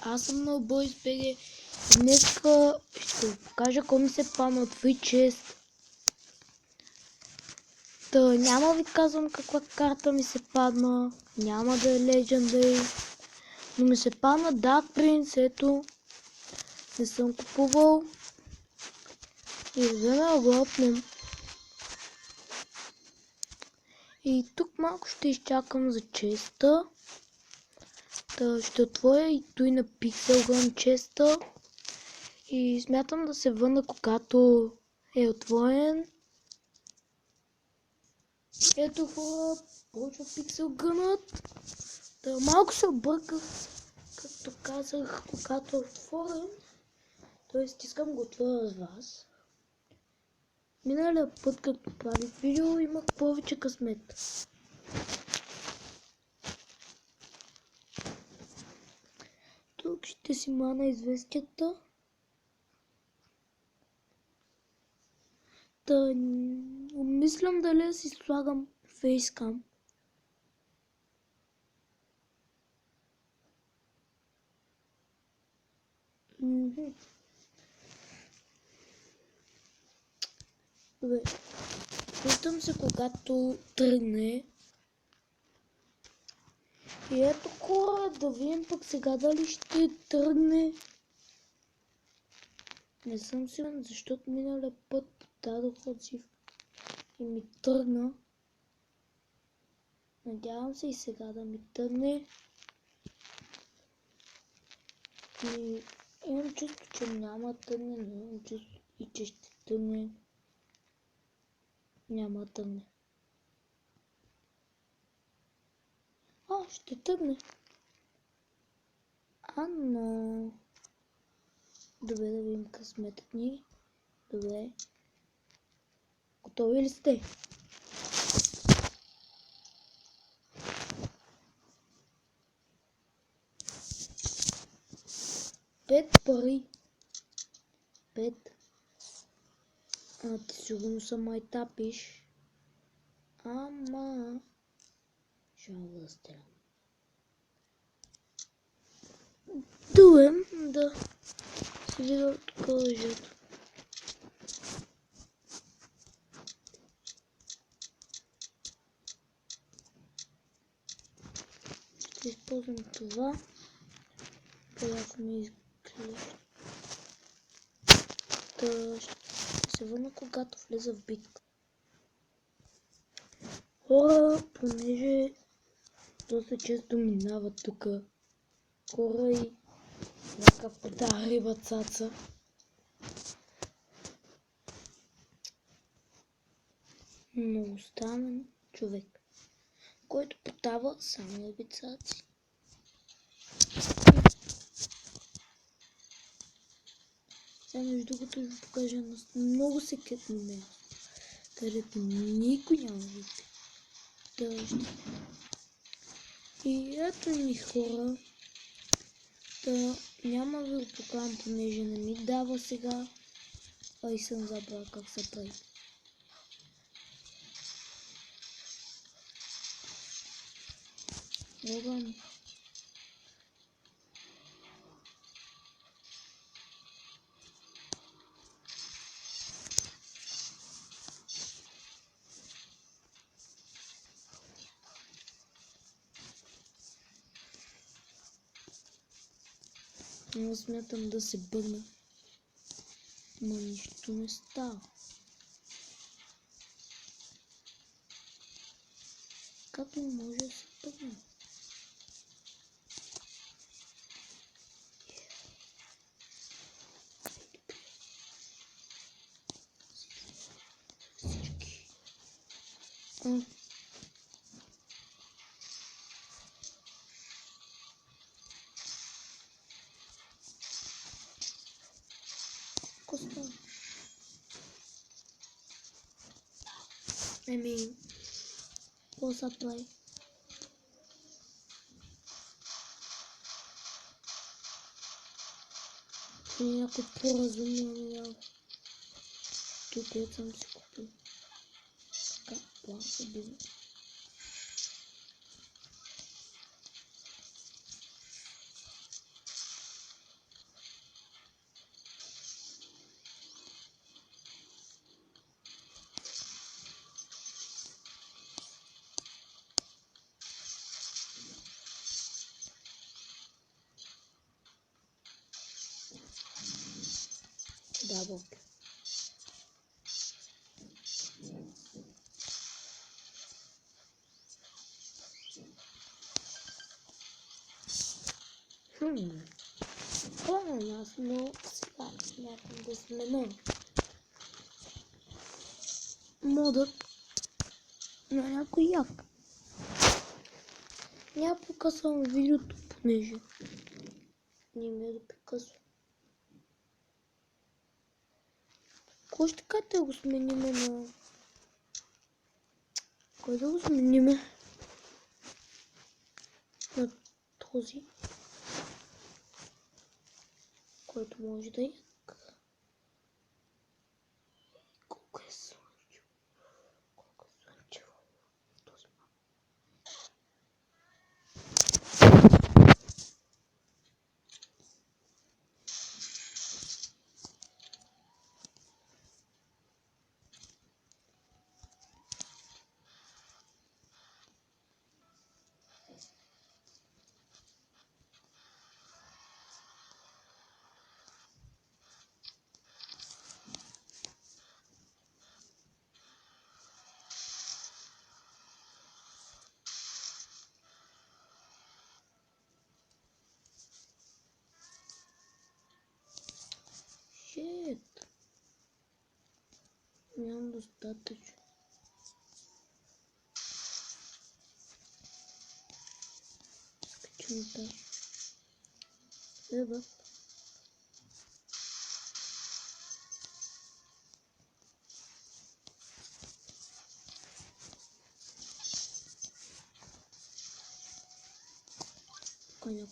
аз съм на BoysBG. Днес ще ви покажа какво ми се падна от Witchest. Няма ви казвам каква карта ми се падна, няма да е Legendary, но ми се падна Dark Prince, ето. Не съм купувал. И да го опнем. И тук малко ще изчакам за честа. Ще отворя и той на Pixel Gun честа. И смятам да се върна, когато е отворен. Ето хора, почва Pixel Gun-ът. Малко се обърках, както казах, когато е отворен. Тоест искам го отворя с вас. Миналия път, като правих видео, имах повече късмет. Тук ще си мана известията. Мислям дали да си слагам фейскам. Добре. Виждам се когато тръгне. И ето хора, да видим пък сега дали ще тръгне. Не съм сигурен, защото миналия път дадох отзив и ми тръгна. Надявам се и сега да ми тръгне. И имам чувство, че няма да тръгне, но имам чувство и че ще тръгне. Няма да тръгне. Ще тръгне. Но... Добре, да видим късметът ни. Добре. Готови ли сте? Пет пари. 5. Ти сигурно са майтапиш. Ама... Ще мога да стрелям. Добре, да. Си видя тук лъжето. Ще използвам това. Която ми изглежда. Ще се върна, когато влеза в битка. Хора, понеже доста често минават тук хора и някакъв риба цаца. Много странен човек, който подава само рибицаци. Сега между другото ви покажа на много секретно място, където никой няма да види. И ето ми хора. Няма да го покажам, понеже не ми дава сега. И съм забрал как се прави. Пробвам. Но смятам да се бърна. Но нищо не става. Как не може да се бърна? Коста. Какво прави? Някой по-разумно няма. Тук съм си купил. Така, план се бизнес. Да, блокер. Ладно, аз много сега смятам да сменя модът на някой як. Няма покъсвам видеото, понеже не ми е да прекъсвам. Кой ще кажете да го смениме на... Кой да го смениме? На този, който може да е. Колко е слънчево. Колко е слънчево. Този Shit. Нямам достатъчно. Скачам тази. Еба. Коня.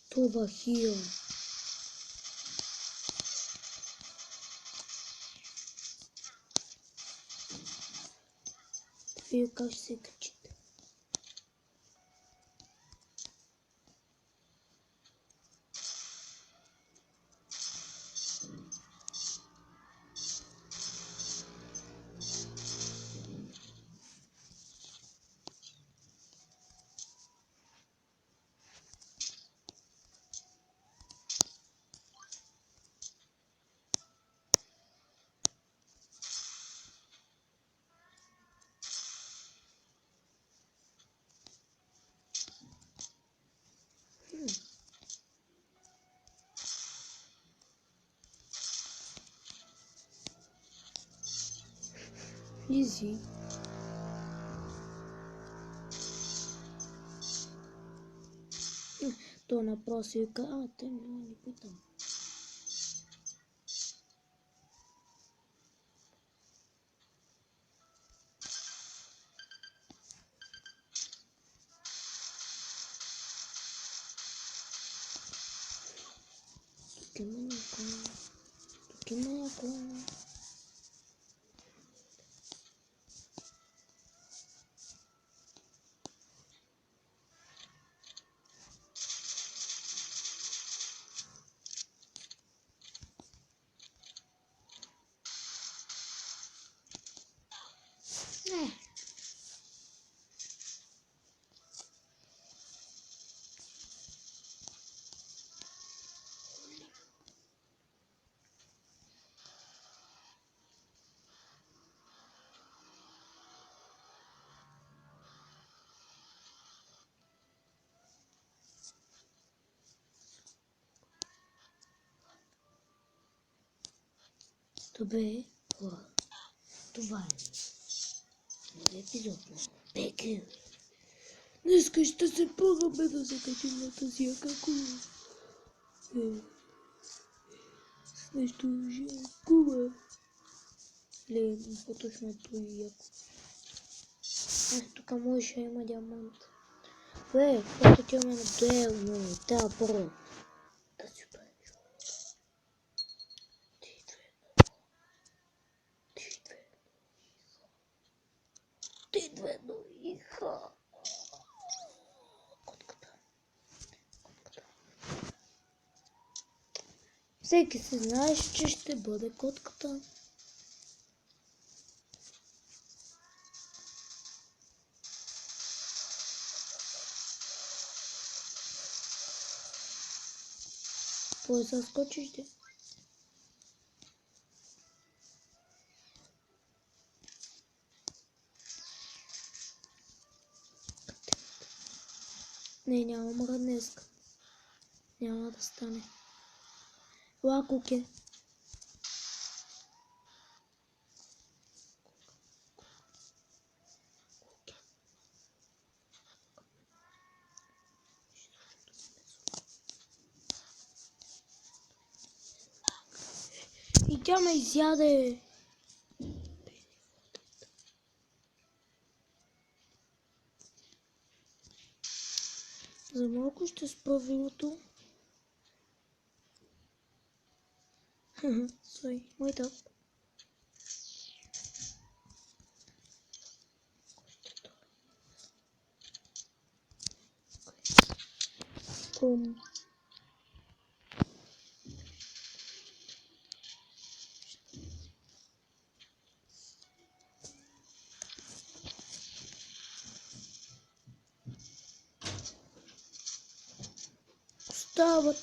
Това хил. Вие как ще се качите? Изи. То направо си вика, те няма ни питам. Тук има някой. Тук има някой. Добре, хора. Това е нови епизод на Бекер. Днеска ще се пробваме да се качим на тази яка кула. С нещо кула. Или по-точно е той яко. Тук може да има диамант. Което ти ме надоело, да, бро. Да си бъде. Ти две иха. Котката. Всеки се знаеш, че ще бъде котката. Той се скочиш де. Не, няма мъра днес. Няма да стане. Ела, Куке. И тя ме изяде. За малко ще спра видеото. Стой, wait up. Пум. Остават.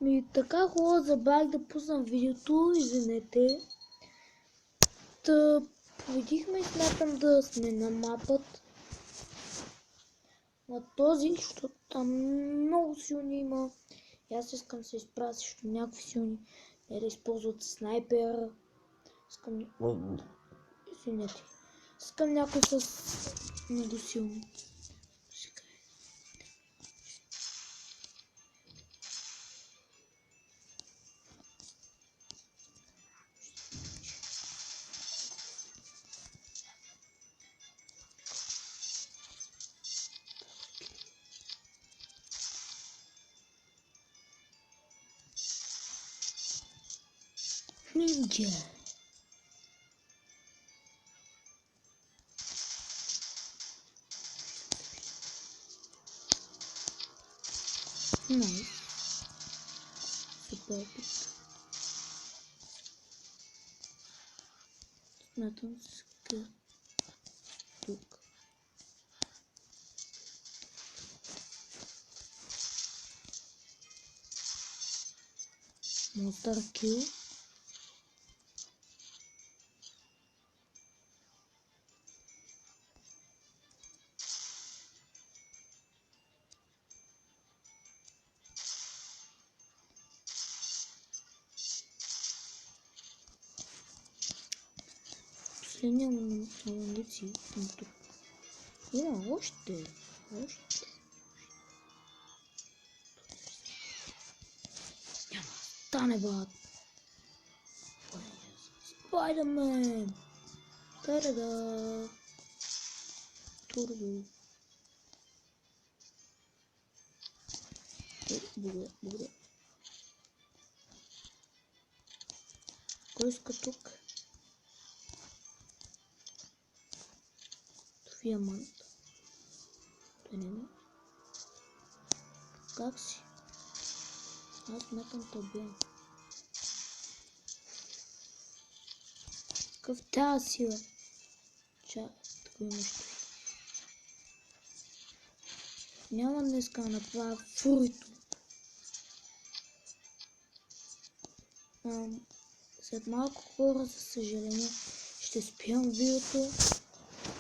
И така хубаво забравих да пуснам видеото, извинете. Та победихме и смятам да сме на мапът. На този, защото там много силни има. И аз искам да се изправя срещу някакви силни. Не да използват снайпера. Искам... Извинете. Искам някой с много силни. Ninja. Nice. Супер пит. Смятам ска тук. Monster kill. Последния ландици тук. Има още. Няма. Стане, брат. Спайдермен. Та-да-да. Турбо. Благодаря. Кой иска тук? Диамант. Как си? Аз смятам това. Какъв тази сила? Такова нещо. Няма днеска да направя фурито. След малко хора, за съжаление, ще спирам видеото,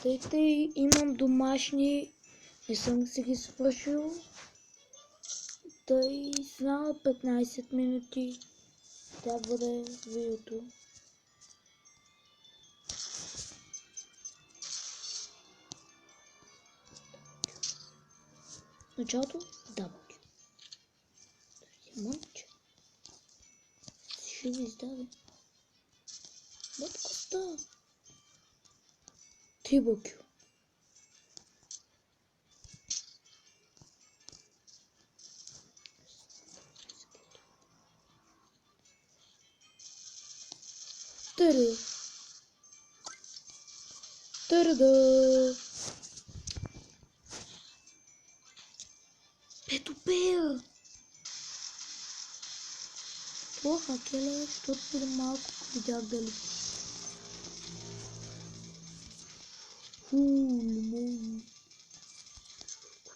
тъй като имам домашни, не съм си ги свършил, тъй знам 15 минути да бъде видеото. Началото W. Диамантче. Ще ви издаде. Бътката. Трибокю. Търы. Търда. Нетопир! О, хакеле, защото преди малко видях дали. Лимон.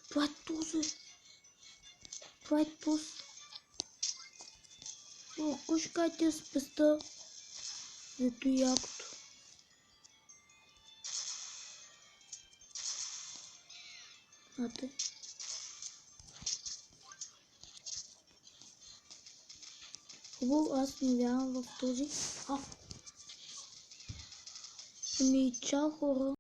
Това е този. Това е този. О, кой ще кай тия спеста? Зато и якото. Ате. Хубаво, аз не вярвам в този. Ами, чао хора.